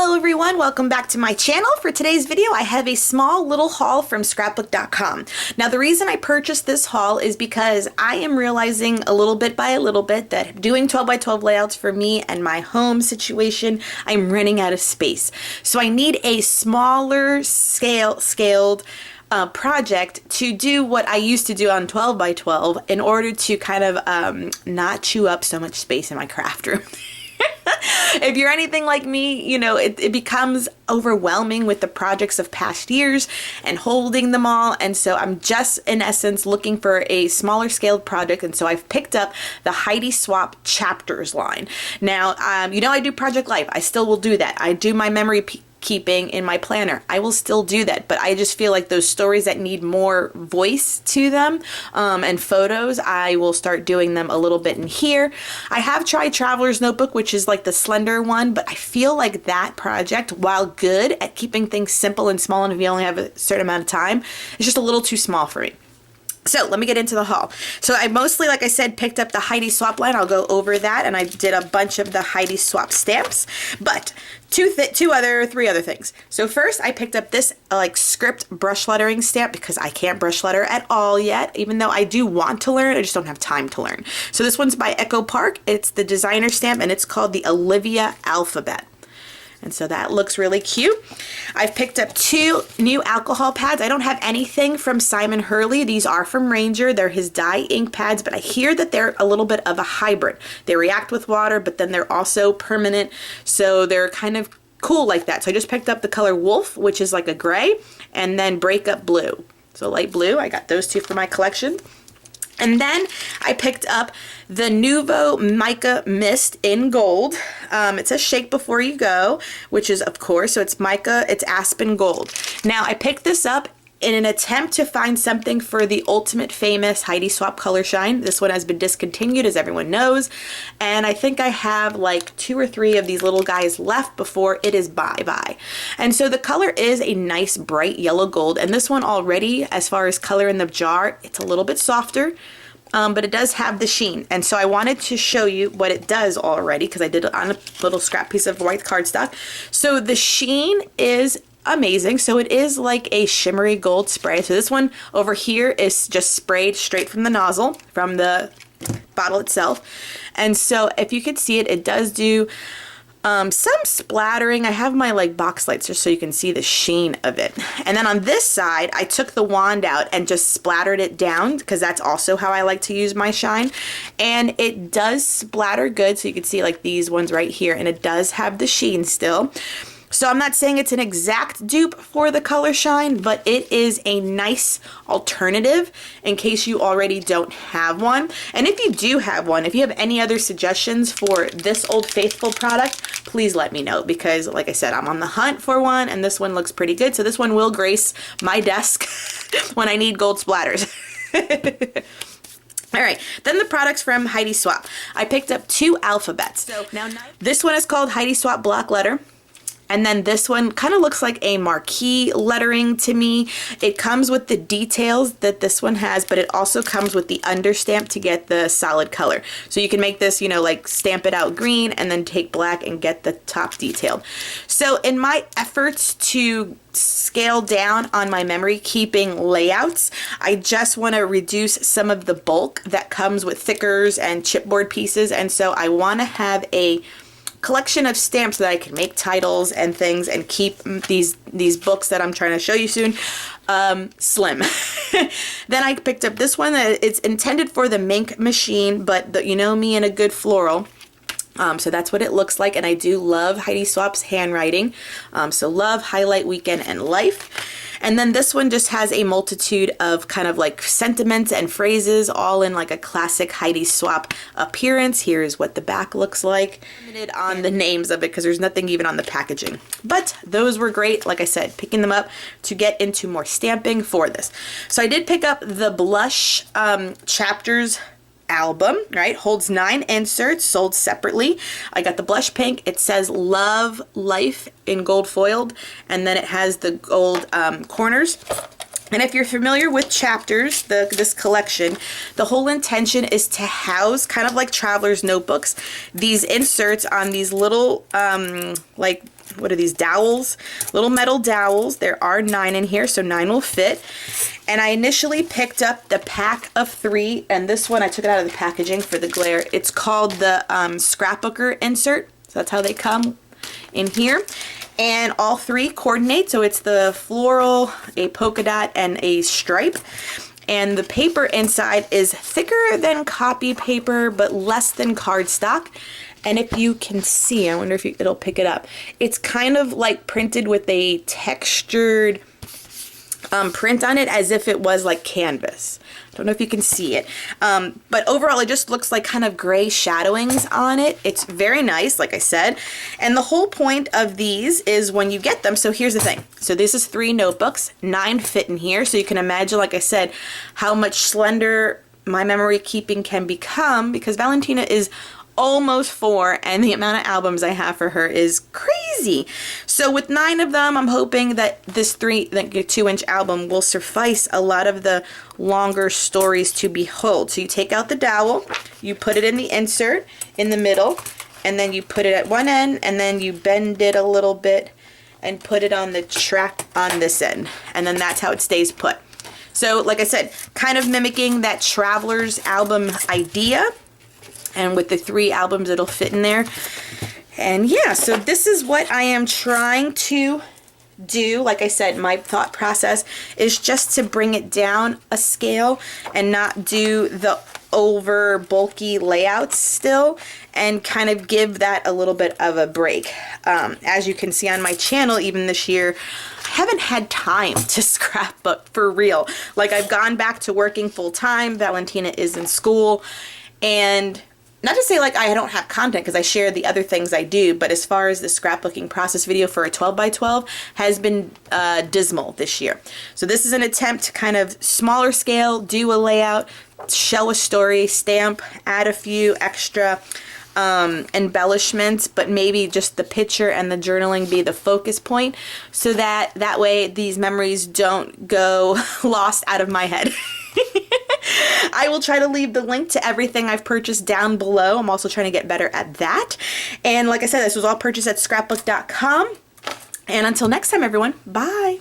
Hello everyone, welcome back to my channel. For today's video, I have a small little haul from scrapbook.com. Now the reason I purchased this haul is because I am realizing a little bit by a little bit that doing 12 by 12 layouts for me and my home situation, I'm running out of space. So I need a smaller scaled project to do what I used to do on 12 by 12 in order to kind of not chew up so much space in my craft room. If you're anything like me, you know, it becomes overwhelming with the projects of past years and holding them all. And so I'm just, in essence, looking for a smaller scaled project. And so I've picked up the Heidi Swapp Chapters line. Now, you know, I do Project Life. I still will do that. I do my memory keeping in my planner. I will still do that, but I just feel like those stories that need more voice to them and photos, I will start doing them a little bit in here. I have tried Traveler's Notebook, which is like the slender one, but I feel like that project, while good at keeping things simple and small and if you only have a certain amount of time, it's just a little too small for me. So let me get into the haul. So I mostly, like I said, picked up the Heidi Swapp line. I'll go over that, and I did a bunch of the Heidi Swapp stamps, but three other things. So first I picked up this like script brush lettering stamp because I can't brush letter at all yet, even though I do want to learn, I just don't have time to learn. So this one's by Echo Park. It's the designer stamp and it's called the Olivia Alphabet. And so that looks really cute. I've picked up two new alcohol pads. I don't have anything from Simon Hurley. These are from Ranger. They're his dye ink pads, but I hear that they're a little bit of a hybrid. They react with water, but then they're also permanent. So they're kind of cool like that. So I just picked up the color Wolf, which is like a gray, and then Breakup Blue. So light blue, I got those two for my collection. And then I picked up the Nuvo Mica Mist in gold. It says shake before you go, which is, of course, so it's mica, it's aspen gold. Now I picked this up in an attempt to find something for the ultimate famous Heidi Swapp Color Shine. This one has been discontinued, as everyone knows, and I think I have like 2 or 3 of these little guys left before it is bye-bye. And so the color is a nice bright yellow gold, and this one already, as far as color in the jar, it's a little bit softer, but it does have the sheen. And so I wanted to show you what it does already because I did it on a little scrap piece of white cardstock. So the sheen is amazing. So it is like a shimmery gold spray. So this one over here is just sprayed straight from the nozzle, from the bottle itself. And so if you could see it, it does do some splattering. I have my like box lights just so you can see the sheen of it. And then on this side, I took the wand out and just splattered it down because that's also how I like to use my shine. And it does splatter good. So you can see like these ones right here, and it does have the sheen still. So I'm not saying it's an exact dupe for the Color Shine, but it is a nice alternative in case you already don't have one. And if you do have one, if you have any other suggestions for this Old Faithful product, please let me know because, like I said, I'm on the hunt for one, and this one looks pretty good. So this one will grace my desk when I need gold splatters. All right, then the products from Heidi Swapp. I picked up 2 alphabets. So now this one is called Heidi Swapp Block Letter. And then this one kind of looks like a marquee lettering to me. It comes with the details that this one has, but it also comes with the understamp to get the solid color. So you can make this, you know, like stamp it out green and then take black and get the top detailed. So in my efforts to scale down on my memory keeping layouts, I just want to reduce some of the bulk that comes with thickers and chipboard pieces. And so I want to have a collection of stamps that I can make titles and things and keep these books that I'm trying to show you soon slim. Then I picked up this one. It's intended for the Mink machine, but you know me and a good floral. So that's what it looks like, and I do love Heidi Swapp's handwriting. So love Highlight Weekend and Life. And then this one just has a multitude of kind of like sentiments and phrases all in like a classic Heidi Swapp appearance. Here's what the back looks like. Limited on the names of it because there's nothing even on the packaging. But those were great, like I said, picking them up to get into more stamping for this. So I did pick up the Blush Chapters album, right? Holds 9 inserts, sold separately. I got the blush pink. It says Love Life in gold foiled, and then it has the gold corners. And if you're familiar with Chapters, this collection, the whole intention is to house, kind of like Traveler's Notebooks, these inserts on these little like what are these, dowels? Little metal dowels. There are 9 in here, so 9 will fit. And I initially picked up the pack of 3, and this one I took it out of the packaging for the glare. It's called the scrapbooker insert, so that's how they come in here. And all 3 coordinate, so it's the floral, a polka dot, and a stripe. And the paper inside is thicker than copy paper, but less than cardstock. And if you can see, I wonder if it'll pick it up. It's kind of like printed with a textured print on it, as if it was like canvas. I don't know if you can see it. But overall, it just looks like kind of gray shadowings on it. It's very nice, like I said. And the whole point of these is when you get them, so here's the thing. So this is 3 notebooks, 9 fit in here. So you can imagine, like I said, how much slender my memory keeping can become, because Valentina is almost 4 and the amount of albums I have for her is crazy. So with 9 of them, I'm hoping that this 2-inch album will suffice a lot of the longer stories to behold. So you take out the dowel, you put it in the insert in the middle, and then you put it at one end, and then you bend it a little bit and put it on the track on this end, and then that's how it stays put. So like I said, kind of mimicking that Traveler's album idea. And with the 3 albums, it'll fit in there. And yeah, so this is what I am trying to do. Like I said, my thought process is just to bring it down a scale and not do the over bulky layouts still, and kind of give that a little bit of a break. As you can see on my channel, even this year, I haven't had time to scrapbook for real. Like, I've gone back to working full time. Valentina is in school, and not to say like I don't have content, because I share the other things I do, but as far as the scrapbooking process video for a 12x12 has been dismal this year. So this is an attempt to kind of smaller scale, do a layout, show a story, stamp, add a few extra embellishments, but maybe just the picture and the journaling be the focus point, so that way these memories don't go lost out of my head. I will try to leave the link to everything I've purchased down below. I'm also trying to get better at that. And like I said, this was all purchased at scrapbook.com. And until next time, everyone, bye.